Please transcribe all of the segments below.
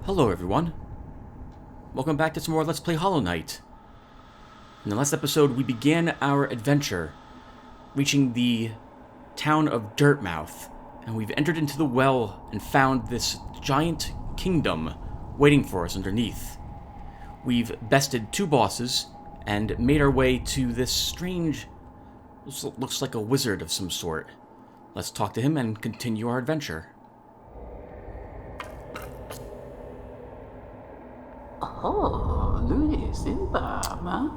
Hello everyone. Welcome back to some more Let's Play Hollow Knight. In the last episode, we began our adventure, reaching the town of Dirtmouth, and we've entered into the well and found this giant kingdom waiting for us underneath. We've bested two bosses and made our way to this strange, looks like a wizard of some sort. Let's talk to him and continue our adventure. Oh, Louis, man.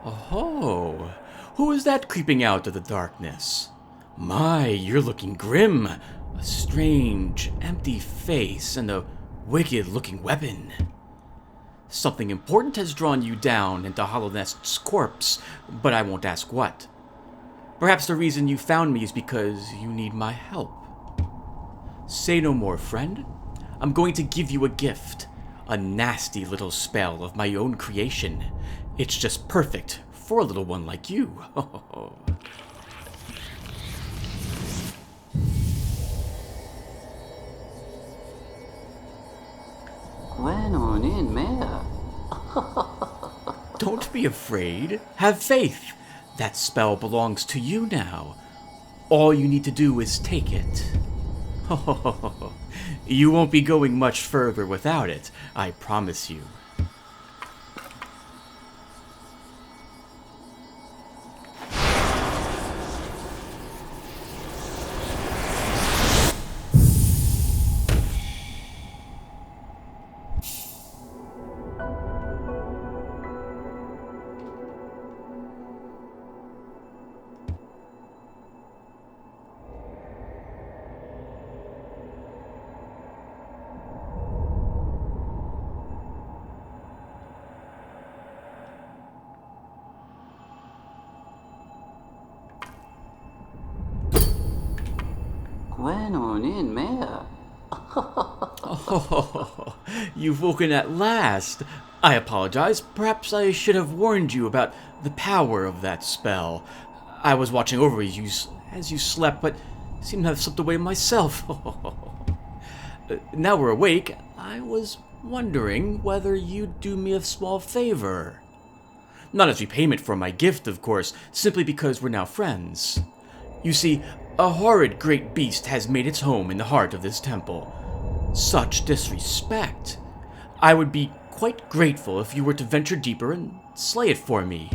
Oh, who is that creeping out of the darkness? My, you're looking grim. A strange, empty face and a wicked-looking weapon. Something important has drawn you down into Hollow Nest's corpse, but I won't ask what. Perhaps the reason you found me is because you need my help. Say no more, friend. I'm going to give you a gift. A nasty little spell of my own creation. It's just perfect for a little one like you. Don't be afraid. Have faith. That spell belongs to you now. All you need to do is take it. You won't be going much further without it, I promise you. Oh, you've woken at last. I apologize. Perhaps I should have warned you about the power of that spell. I was watching over you as you slept, but seemed to have slipped away myself. Now we're awake. I was wondering whether you'd do me a small favor. Not as repayment for my gift, of course, simply because we're now friends. You see, a horrid great beast has made its home in the heart of this temple. Such disrespect. I would be quite grateful if you were to venture deeper and slay it for me.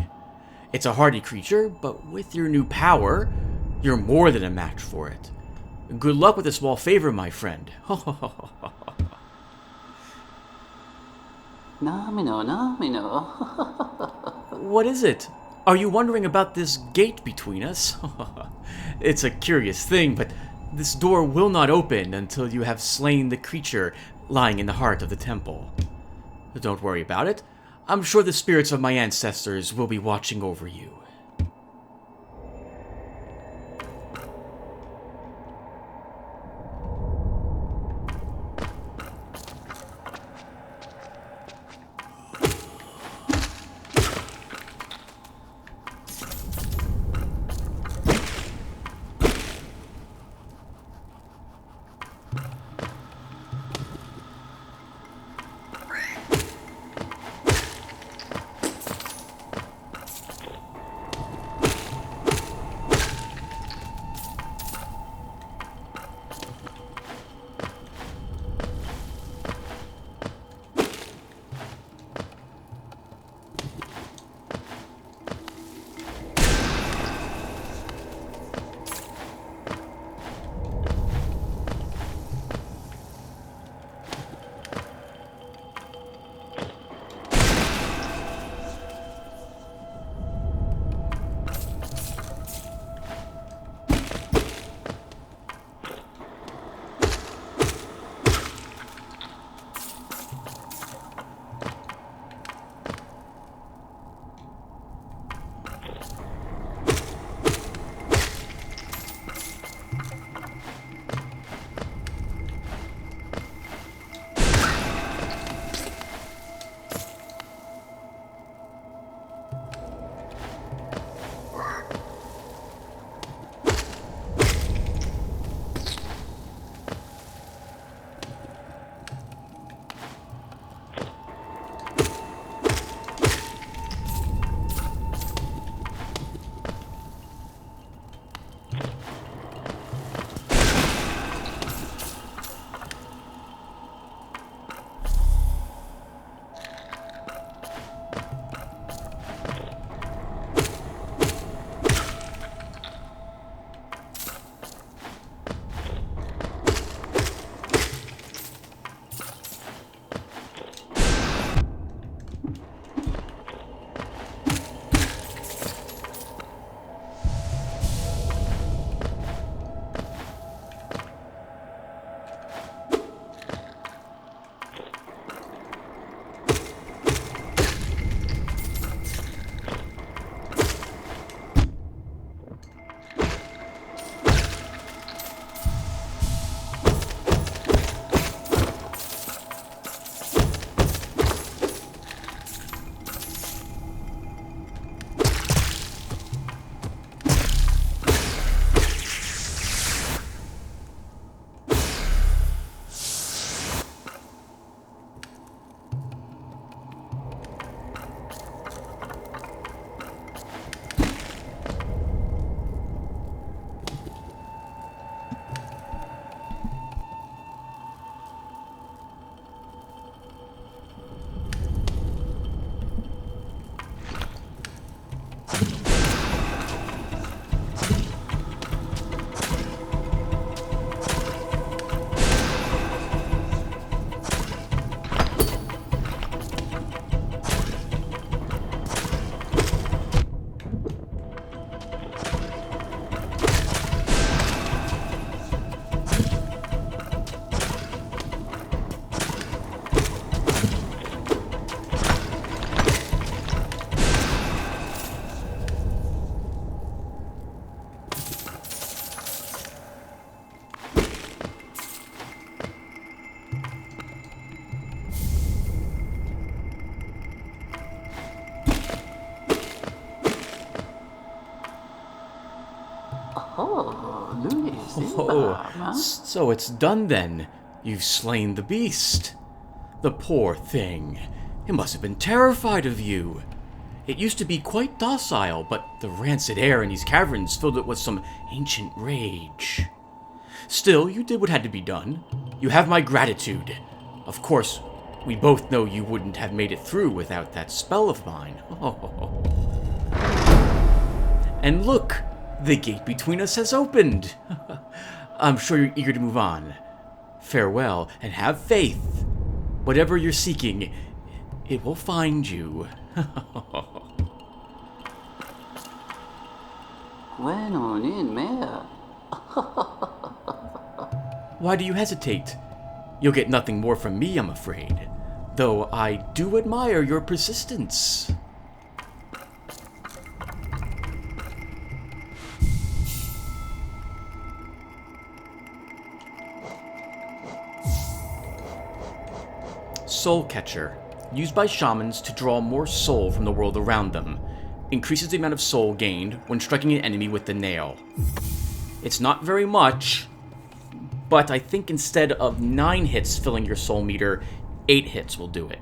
It's a hardy creature, but with your new power, you're more than a match for it. Good luck with a small favor, my friend. What is it? Are you wondering about this gate between us? It's a curious thing, but this door will not open until you have slain the creature lying in the heart of the temple. Don't worry about it. I'm sure the spirits of my ancestors will be watching over you. Oh, Louis Oh, Simba, so it's done then. You've slain the beast. The poor thing. It must have been terrified of you. It used to be quite docile, but the rancid air in these caverns filled it with some ancient rage. Still, you did what had to be done. You have my gratitude. Of course, we both know you wouldn't have made it through without that spell of mine. Oh. And look, the gate between us has opened. I'm sure you're eager to move on. Farewell, and have faith. Whatever you're seeking, it will find you. When on in mare. Why do you hesitate? You'll get nothing more from me, I'm afraid. Though I do admire your persistence. Soul Catcher, used by shamans to draw more soul from the world around them. Increases the amount of soul gained when striking an enemy with the nail. It's not very much, but I think instead of 9 hits filling your soul meter, 8 hits will do it.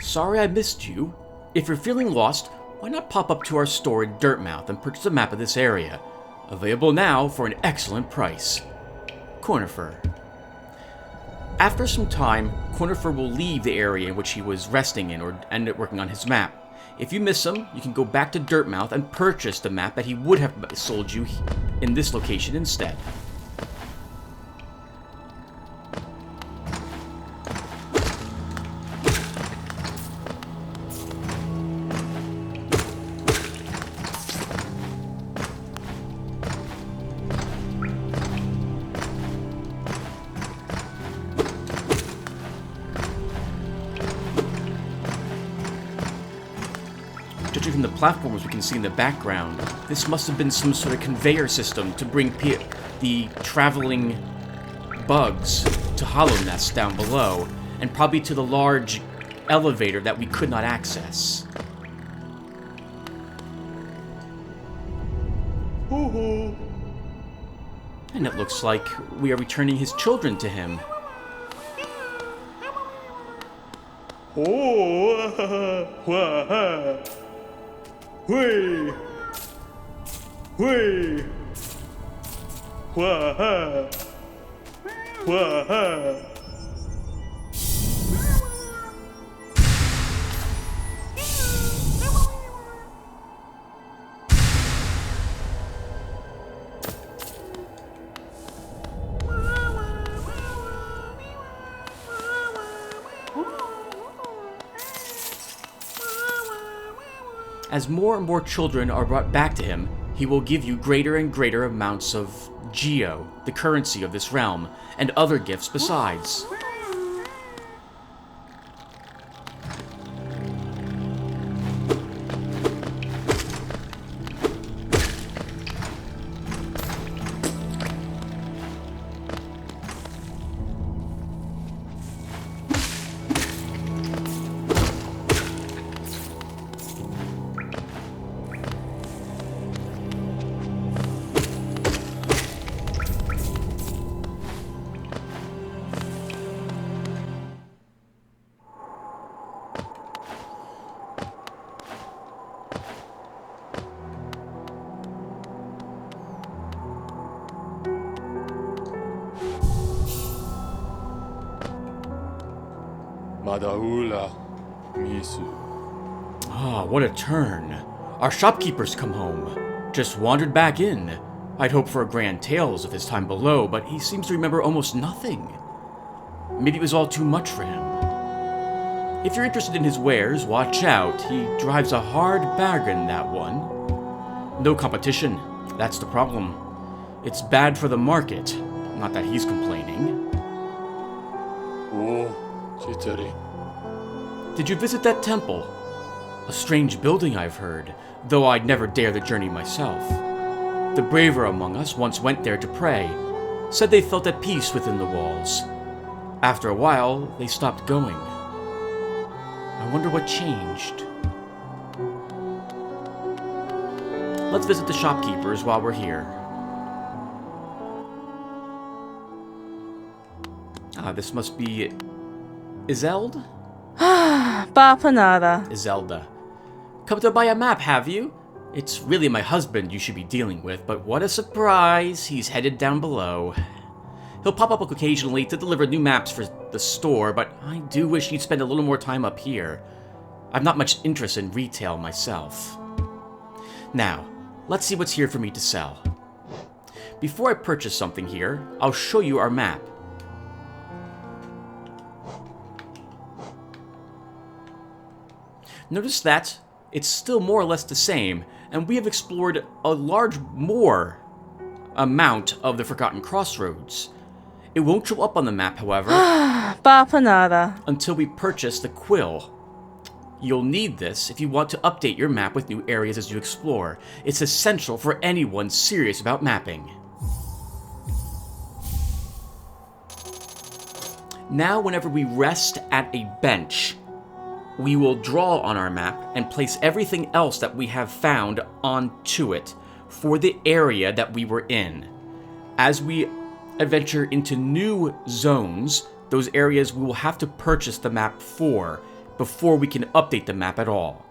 Sorry I missed you. If you're feeling lost, why not pop up to our store in Dirtmouth and purchase a map of this area? Available now for an excellent price. Cornifer. After some time, Cornifer will leave the area in which he was resting in or end up working on his map. If you miss him, you can go back to Dirtmouth and purchase the map that he would have sold you in this location instead. Judging from the platforms we can see in the background, this must have been some sort of conveyor system to bring the traveling bugs to Hollow Nest down below, and probably to the large elevator that we could not access. And it looks like we are returning his children to him. As more and more children are brought back to him, he will give you greater and greater amounts of Geo, the currency of this realm, and other gifts besides. Madaula Misu. Ah, what a turn. Our shopkeeper's come home. Just wandered back in. I'd hoped for a grand tales of his time below, but he seems to remember almost nothing. Maybe it was all too much for him. If you're interested in his wares, watch out. He drives a hard bargain, that one. No competition. That's the problem. It's bad for the market. Not that he's complaining. Oh, Chitari. Did you visit that temple? A strange building, I've heard, though I'd never dare the journey myself. The braver among us once went there to pray, said they felt at peace within the walls. After a while, they stopped going. I wonder what changed. Let's visit the shopkeepers while we're here. This must be Izeld? Bapanada. Izelda. Come to buy a map, have you? It's really my husband you should be dealing with, but what a surprise, he's headed down below. He'll pop up occasionally to deliver new maps for the store, but I do wish he'd spend a little more time up here. I've not much interest in retail myself. Now, let's see what's here for me to sell. Before I purchase something here, I'll show you our map. Notice that it's still more or less the same, and we have explored a large more amount of the Forgotten Crossroads. It won't show up on the map, however, Bapanada. until we purchase the quill. You'll need this if you want to update your map with new areas as you explore. It's essential for anyone serious about mapping. Now, whenever we rest at a bench, we will draw on our map and place everything else that we have found onto it for the area that we were in. As we adventure into new zones, those areas we will have to purchase the map for before we can update the map at all.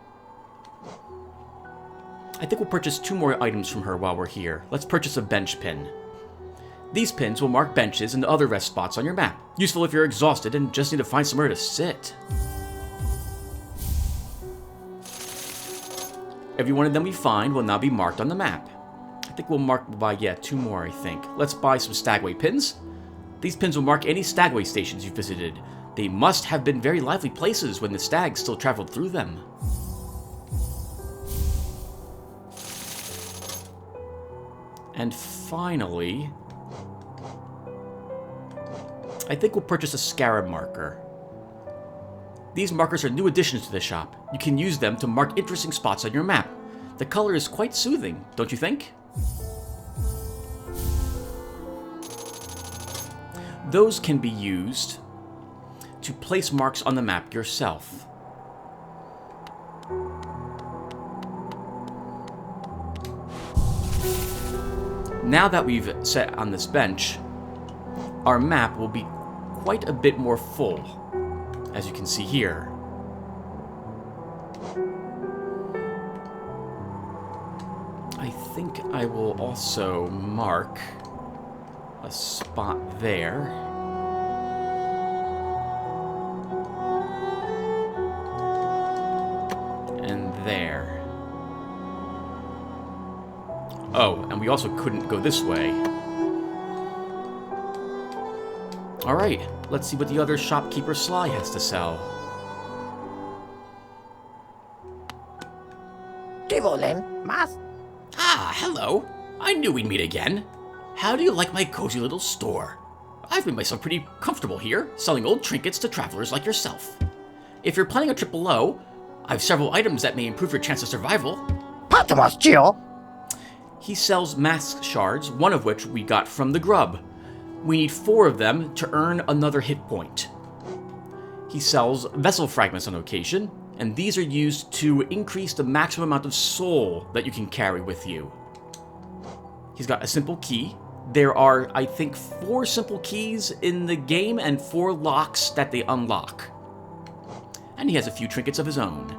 I think we'll purchase 2 more items from her while we're here. Let's purchase a bench pin. These pins will mark benches and other rest spots on your map. Useful if you're exhausted and just need to find somewhere to sit. Every one of them we find will now be marked on the map. I think we'll buy 2 more, I think. Let's buy some Stagway pins. These pins will mark any Stagway stations you visited. They must have been very lively places when the stags still traveled through them. And finally, I think we'll purchase a Scarab marker. These markers are new additions to the shop. You can use them to mark interesting spots on your map. The color is quite soothing, don't you think? Those can be used to place marks on the map yourself. Now that we've sat on this bench, our map will be quite a bit more full, as you can see here. I think I will also mark a spot there. And there. Oh, and we also couldn't go this way. Alright, let's see what the other shopkeeper Sly has to sell. Ah, hello. I knew we'd meet again. How do you like my cozy little store? I've made myself pretty comfortable here, selling old trinkets to travelers like yourself. If you're planning a trip below, I've several items that may improve your chance of survival. He sells mask shards, one of which we got from the grub. We need 4 of them to earn another hit point. He sells vessel fragments on occasion, and these are used to increase the maximum amount of soul that you can carry with you. He's got a simple key. There are, I think, 4 simple keys in the game and 4 locks that they unlock. And he has a few trinkets of his own.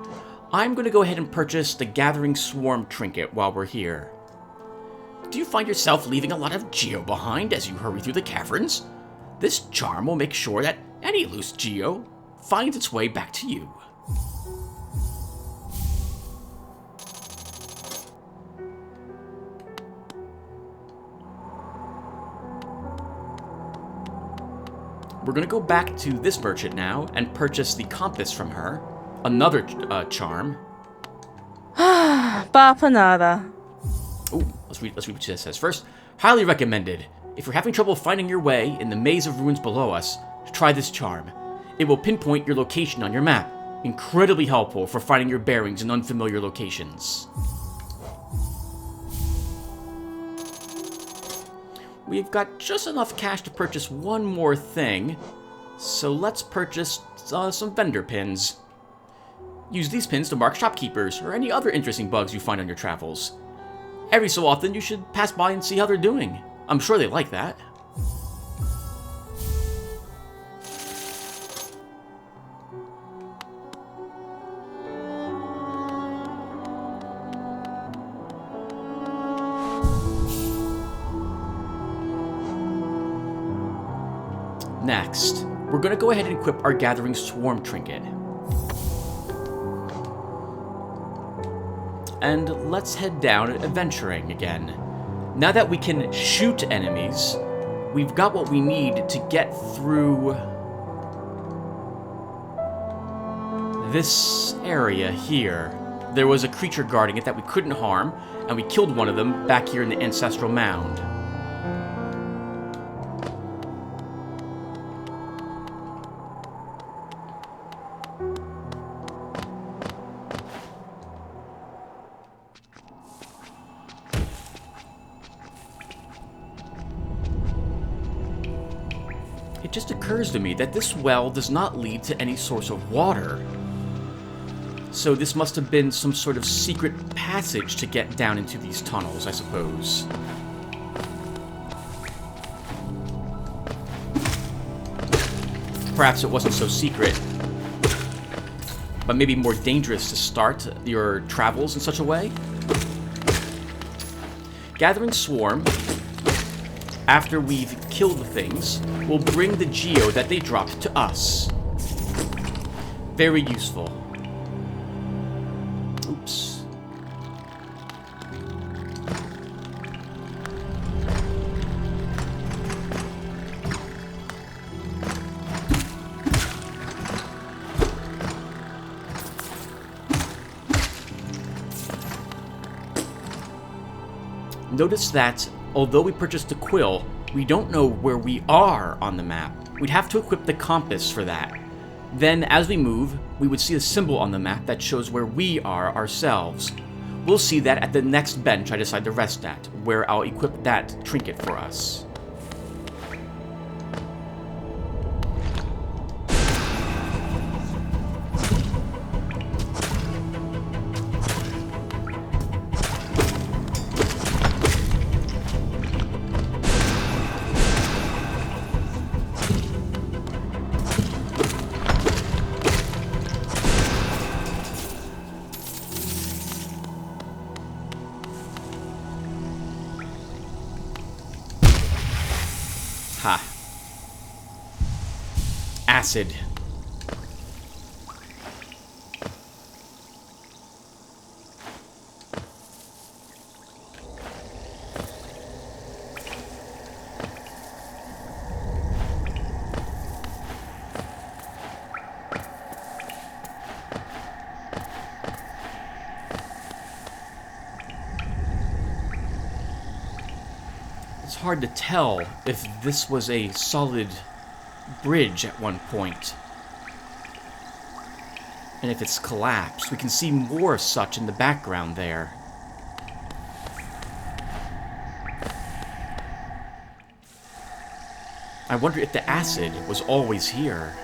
I'm going to go ahead and purchase the Gathering Swarm trinket while we're here. Do you find yourself leaving a lot of geo behind as you hurry through the caverns? This charm will make sure that any loose geo finds its way back to you. We're going to go back to this merchant now and purchase the compass from her. Another charm. Bapanada. Ooh, let's read what it says first. Highly recommended. If you're having trouble finding your way in the maze of ruins below us, try this charm. It will pinpoint your location on your map. Incredibly helpful for finding your bearings in unfamiliar locations. We've got just enough cash to purchase one more thing, so let's purchase some vendor pins. Use these pins to mark shopkeepers or any other interesting bugs you find on your travels. Every so often, you should pass by and see how they're doing. I'm sure they like that. Next, we're going to go ahead and equip our Gathering Swarm trinket. And let's head down adventuring again. Now that we can shoot enemies, we've got what we need to get through this area here. There was a creature guarding it that we couldn't harm, and we killed one of them back here in the Ancestral Mound. It just occurs to me that this well does not lead to any source of water. So this must have been some sort of secret passage to get down into these tunnels, I suppose. Perhaps it wasn't so secret, but maybe more dangerous to start your travels in such a way. Gathering Swarm, after we've killed the things, will bring the geo that they dropped to us. Very useful. Oops. Notice that, although we purchased a quill, we don't know where we are on the map. We'd have to equip the compass for that. Then, as we move, we would see a symbol on the map that shows where we are ourselves. We'll see that at the next bench I decide to rest at, where I'll equip that trinket for us. Ha. Acid. It's hard to tell if this was a solid bridge at one point, and if it's collapsed. We can see more such in the background there. I wonder if the acid was always here.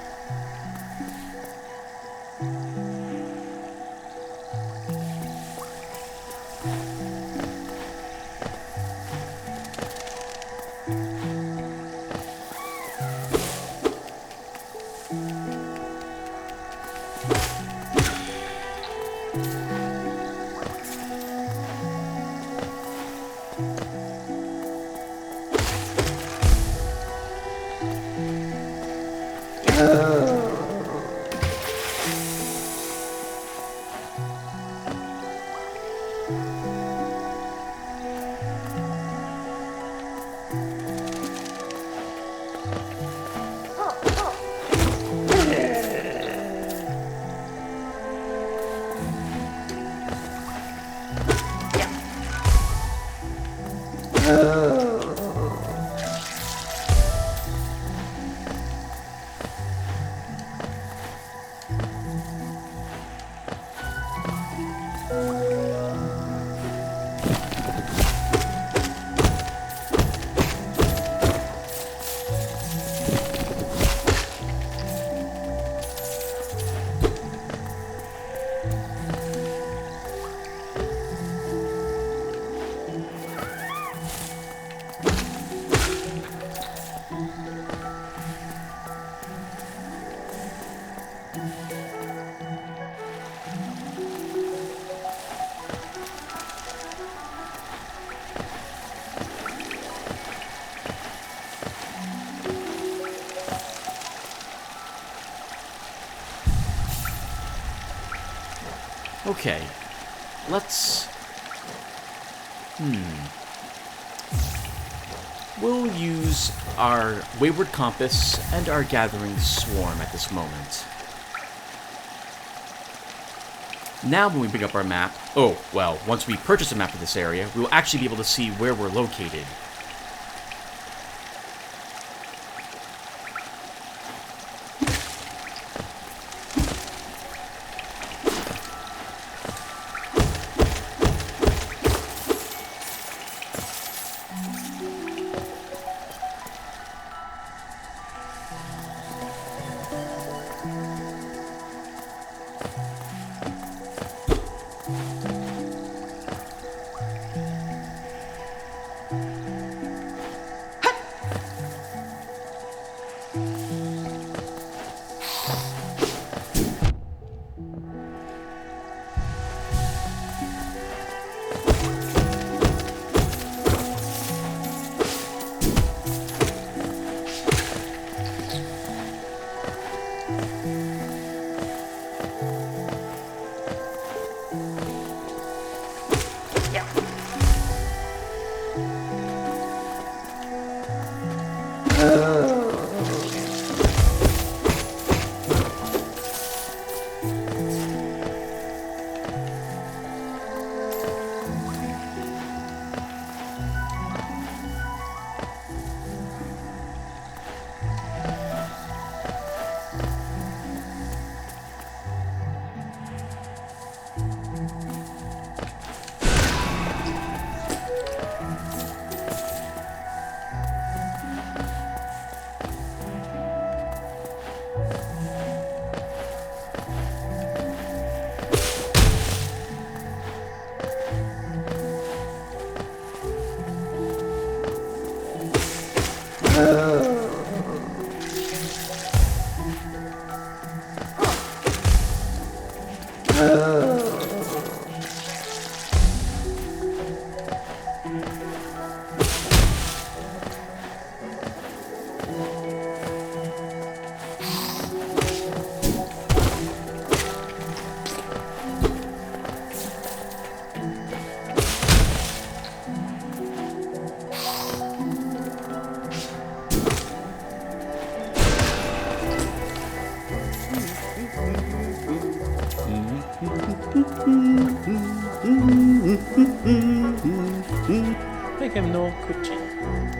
Okay, let's... We'll use our Wayward Compass and our Gathering Swarm at this moment. Now when we pick up our map... Oh, well, once we purchase a map of this area, we will actually be able to see where we're located.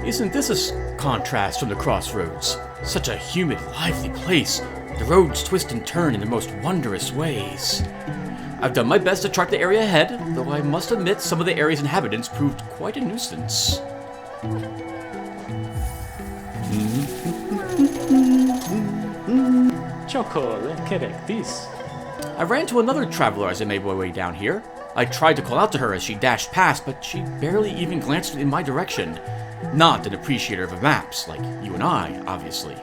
Isn't this a contrast from the crossroads? Such a humid, lively place. The roads twist and turn in the most wondrous ways. I've done my best to chart the area ahead, though I must admit some of the area's inhabitants proved quite a nuisance. I ran into another traveler as I made my way down here. I tried to call out to her as she dashed past, but she barely even glanced in my direction. Not an appreciator of maps, like you and I, obviously.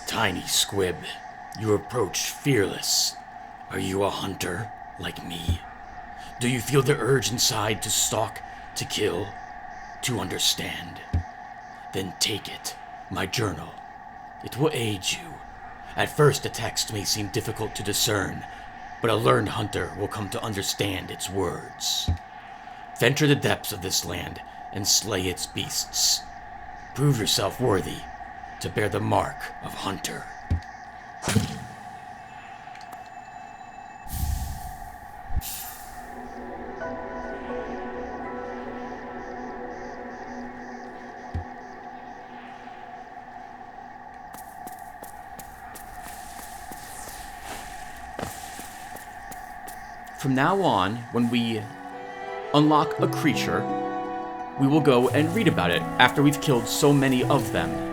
Tiny squib, you approach fearless. Are you a hunter like me? Do you feel the urge inside to stalk, to kill, to understand? Then take it, my journal. It will aid you. At first, the text may seem difficult to discern, but a learned hunter will come to understand its words. Venture the depths of this land and slay its beasts. Prove yourself worthy to bear the mark of hunter. From now on, when we unlock a creature, we will go and read about it after we've killed so many of them.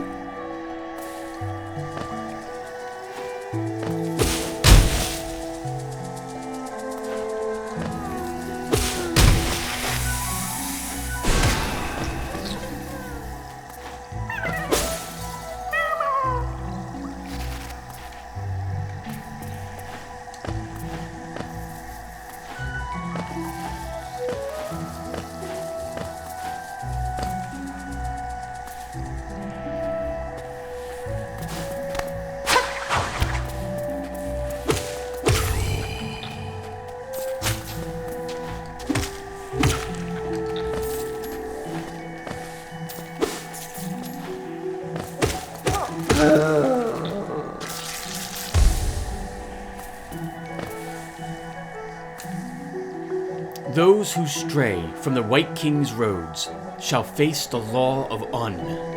Those who stray from the White King's roads shall face the law of Un.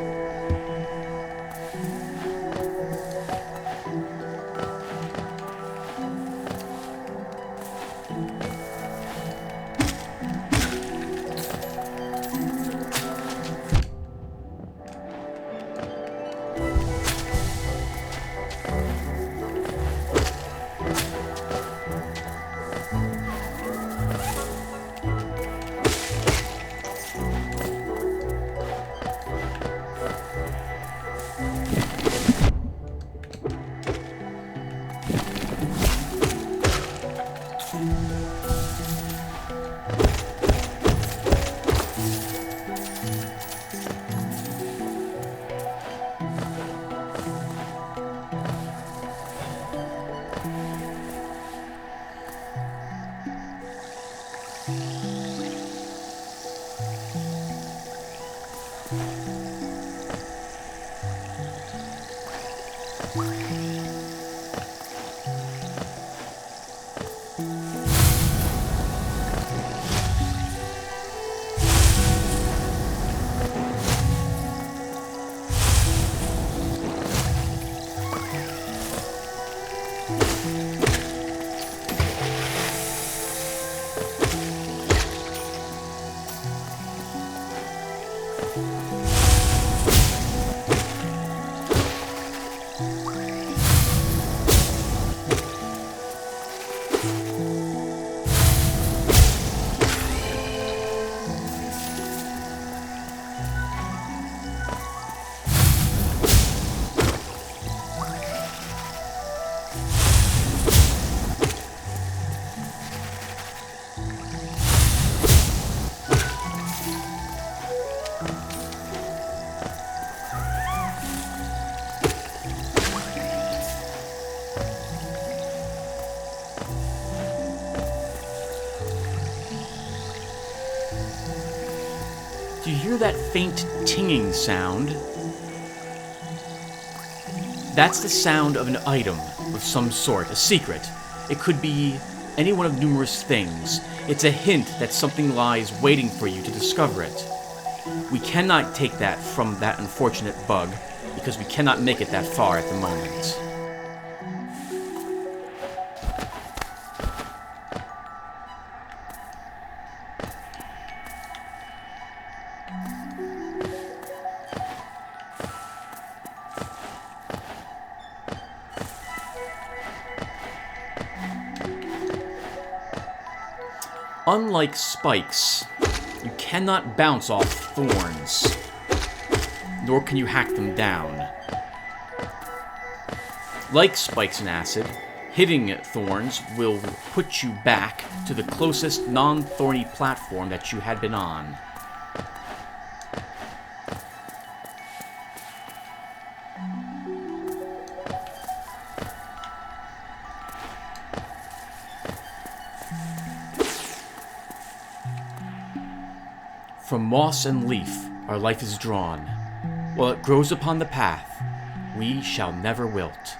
Do you hear that faint tinging sound? That's the sound of an item of some sort, a secret. It could be any one of numerous things. It's a hint that something lies waiting for you to discover it. We cannot take that from that unfortunate bug, because we cannot make it that far at the moment. Unlike spikes, you cannot bounce off thorns, nor can you hack them down. Like spikes in acid, hitting thorns will put you back to the closest non-thorny platform that you had been on. From moss and leaf our life is drawn. While it grows upon the path, we shall never wilt.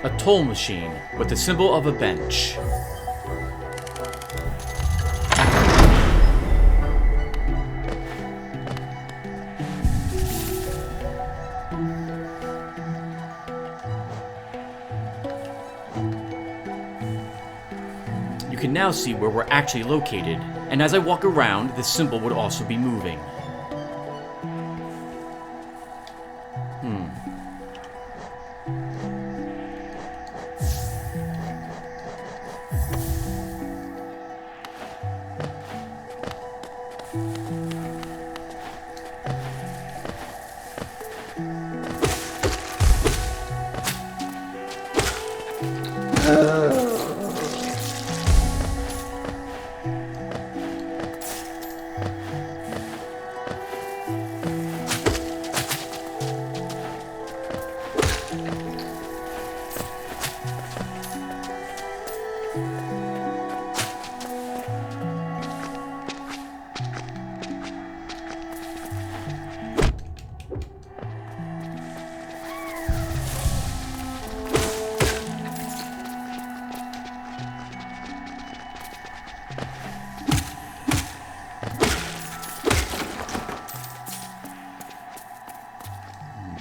A toll machine with the symbol of a bench. You can now see where we're actually located, and as I walk around, the symbol would also be moving.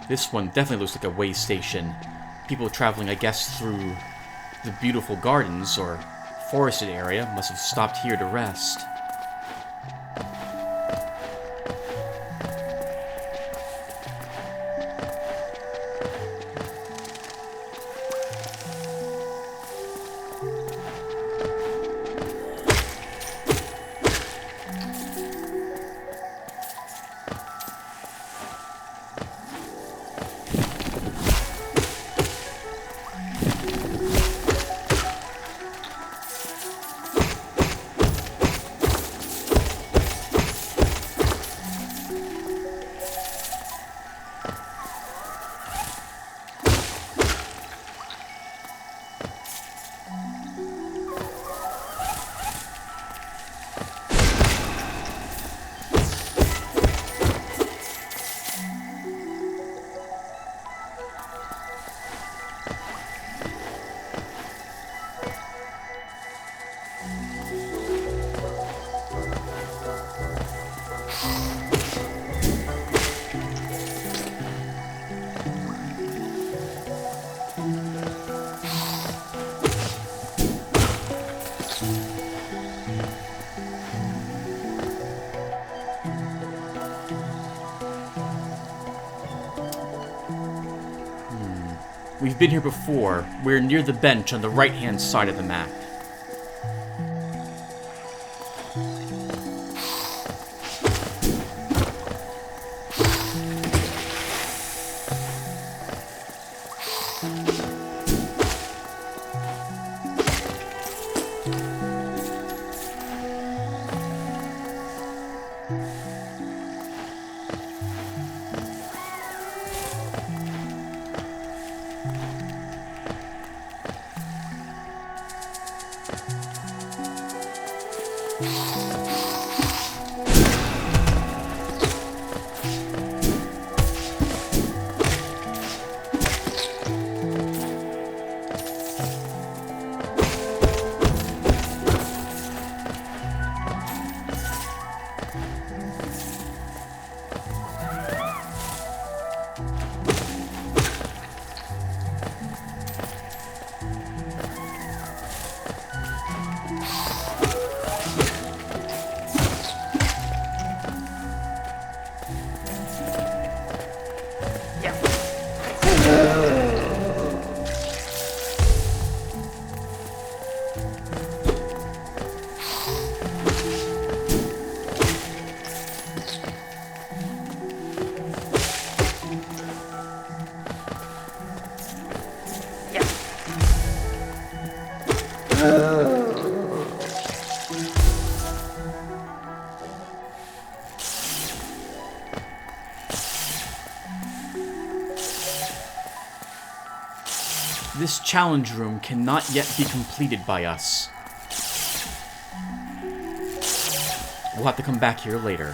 This one definitely looks like a way station. People traveling, I guess, through the beautiful gardens or forested area must have stopped here to rest. We've been here before. We're near the bench on the right-hand side of the map. This challenge room cannot yet be completed by us. We'll have to come back here later.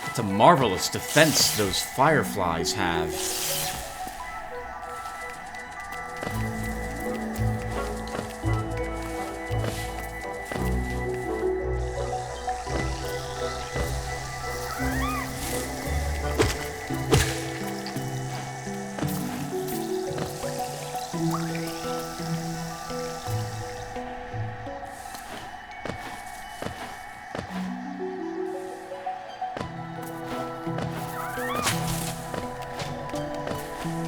It's a marvelous defense those fireflies have.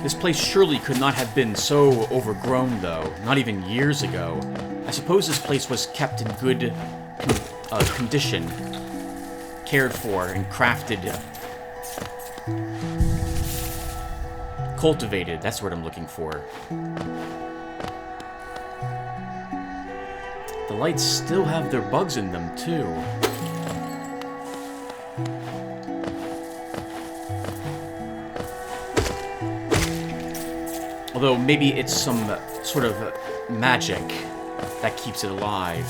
This place surely could not have been so overgrown, though, not even years ago. I suppose this place was kept in good condition, cared for, and crafted. Cultivated, that's what I'm looking for. The lights still have their bugs in them, too. Although maybe it's some sort of magic that keeps it alive.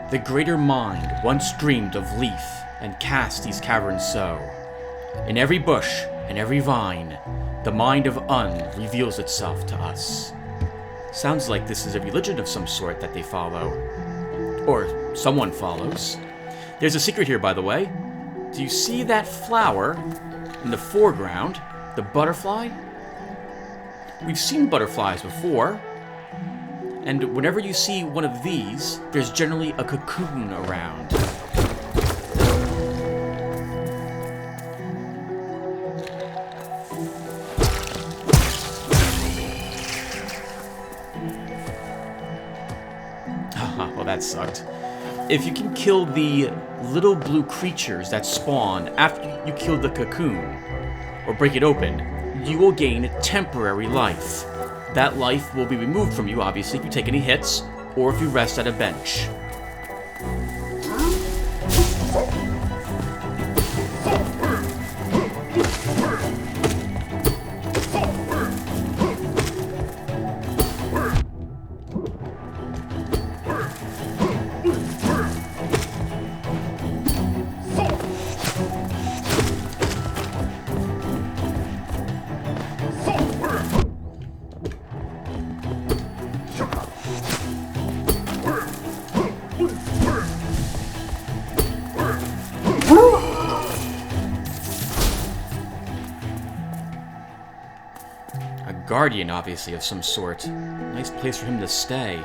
The greater mind once dreamed of leaf and cast these caverns so. In every bush and every vine, the mind of Un reveals itself to us. Sounds like this is a religion of some sort that they follow. Or someone follows. There's a secret here, by the way. Do you see that flower in the foreground? The butterfly? We've seen butterflies before. And whenever you see one of these, there's generally a cocoon around. Haha, well that sucked. If you can kill the little blue creatures that spawn after you kill the cocoon, or break it open, you will gain temporary life. That life will be removed from you, obviously, if you take any hits, or if you rest at a bench. guardian, obviously, of some sort. Nice place for him to stay.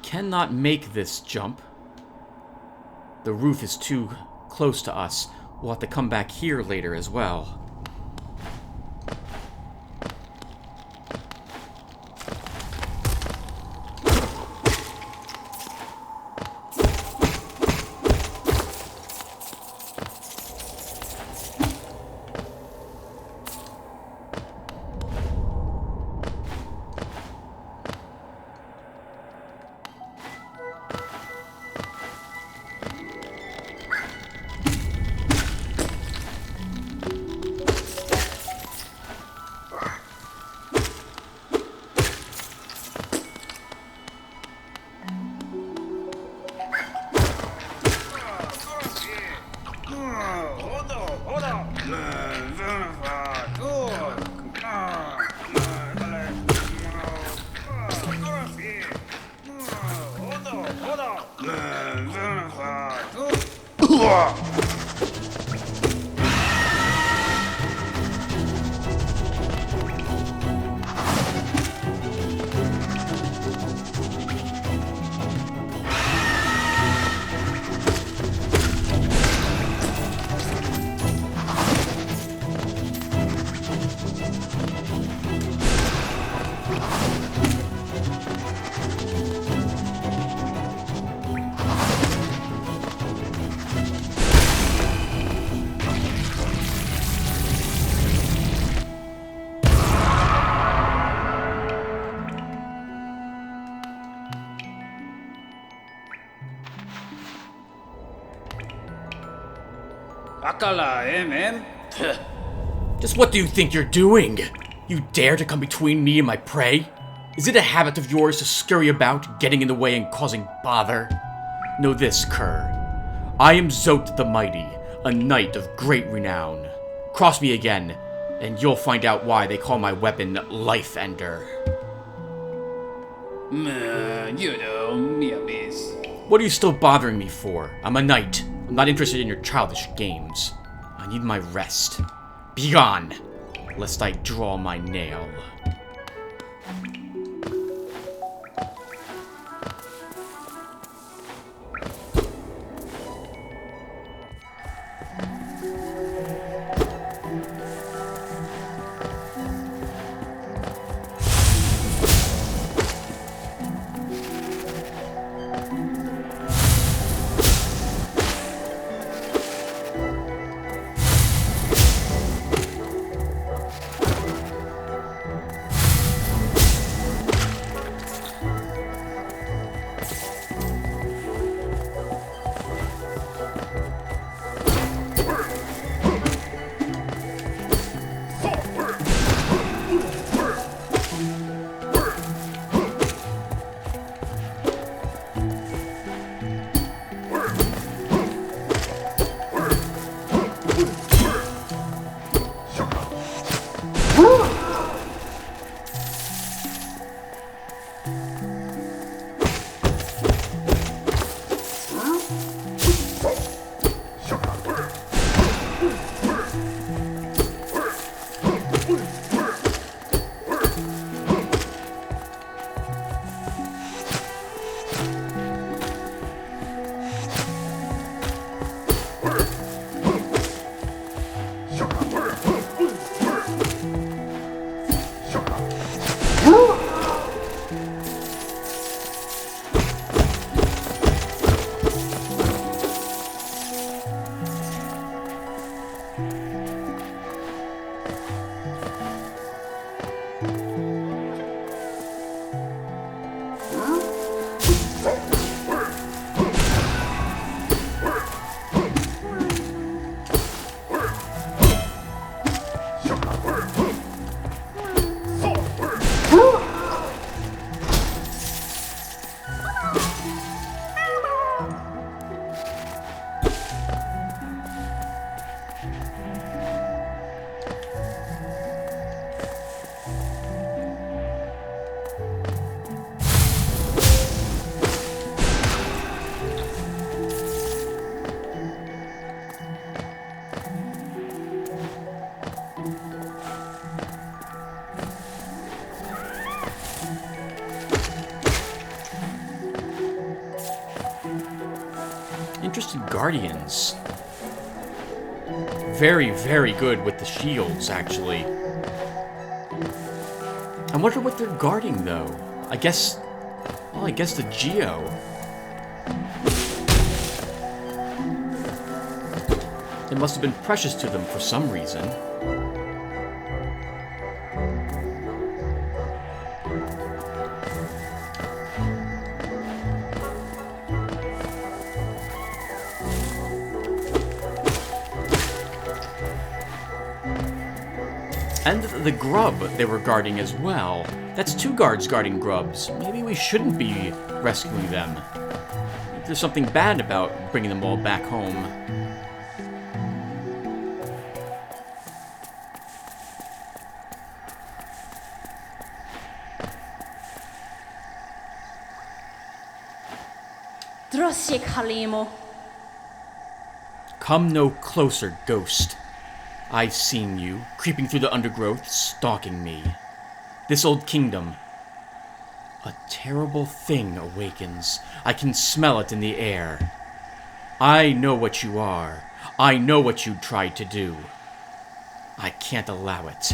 Cannot make this jump. The roof is too close to us. We'll have to come back here later as well. Just what do you think you're doing? You dare to come between me and my prey? Is it a habit of yours to scurry about, getting in the way and causing bother? Know this, cur. I am Zote the Mighty, a knight of great renown. Cross me again, and you'll find out why they call my weapon Life Ender. What are you still bothering me for? I'm a knight. I'm not interested in your childish games. I need my rest. Begone, lest I draw my nail. guardians. Very, very good with the shields, actually. I wonder what they're guarding, though. I guess the Geo. It must have been precious to them for some reason. And the grub they were guarding as well. That's 2 guards guarding grubs. Maybe we shouldn't be rescuing them. There's something bad about bringing them all back home. Come no closer, ghost. I've seen you, creeping through the undergrowth, stalking me. This old kingdom. A terrible thing awakens. I can smell it in the air. I know what you are. I know what you tried to do. I can't allow it.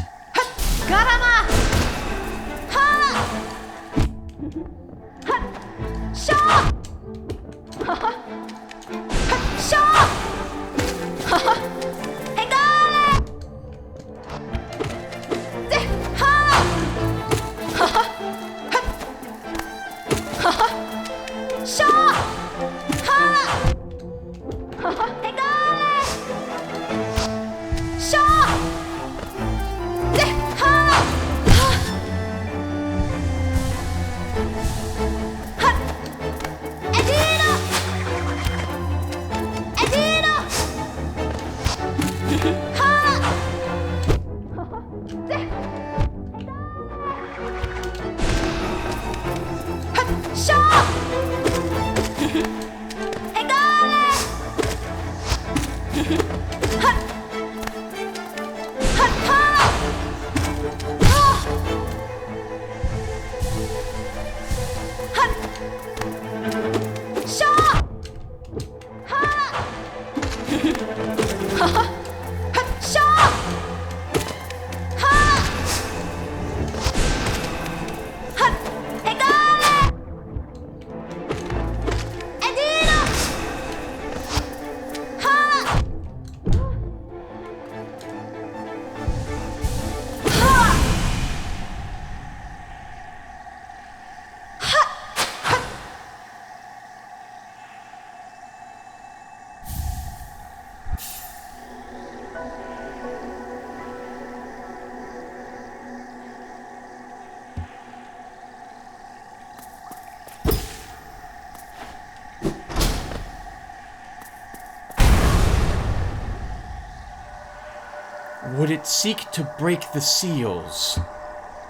Would it seek to break the seals?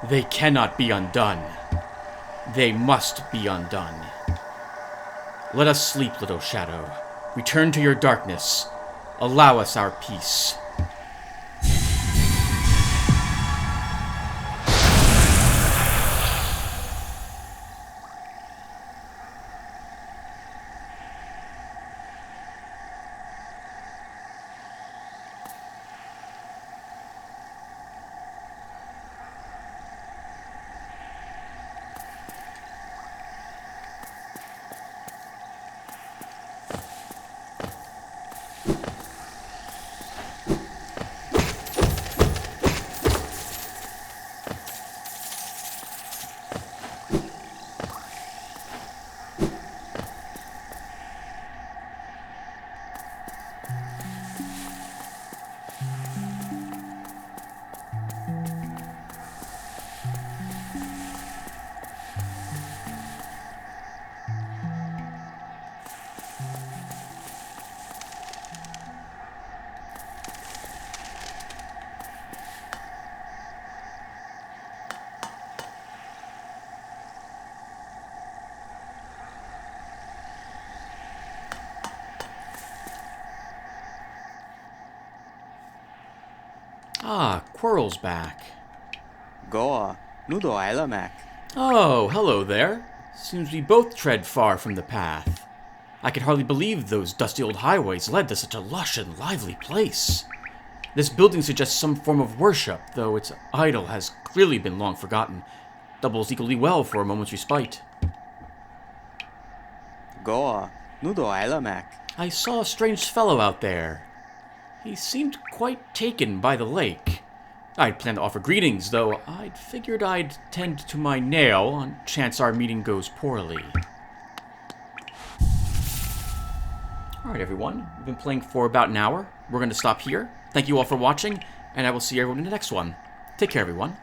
They cannot be undone. They must be undone. Let us sleep, little shadow. Return to your darkness. Allow us our peace. Ah, Quirrell's back. Goa, Nudo Mac. Oh, hello there. Seems we both tread far from the path. I could hardly believe those dusty old highways led to such a lush and lively place. This building suggests some form of worship, though its idol has clearly been long forgotten. Doubles equally well for a moment's respite. Goa, nudo Mac. I saw a strange fellow out there. He seemed quite taken by the lake. I'd planned to offer greetings, though I'd figured I'd tend to my nail on chance our meeting goes poorly. Alright everyone, we've been playing for about an hour. We're going to stop here. Thank you all for watching, and I will see everyone in the next one. Take care everyone.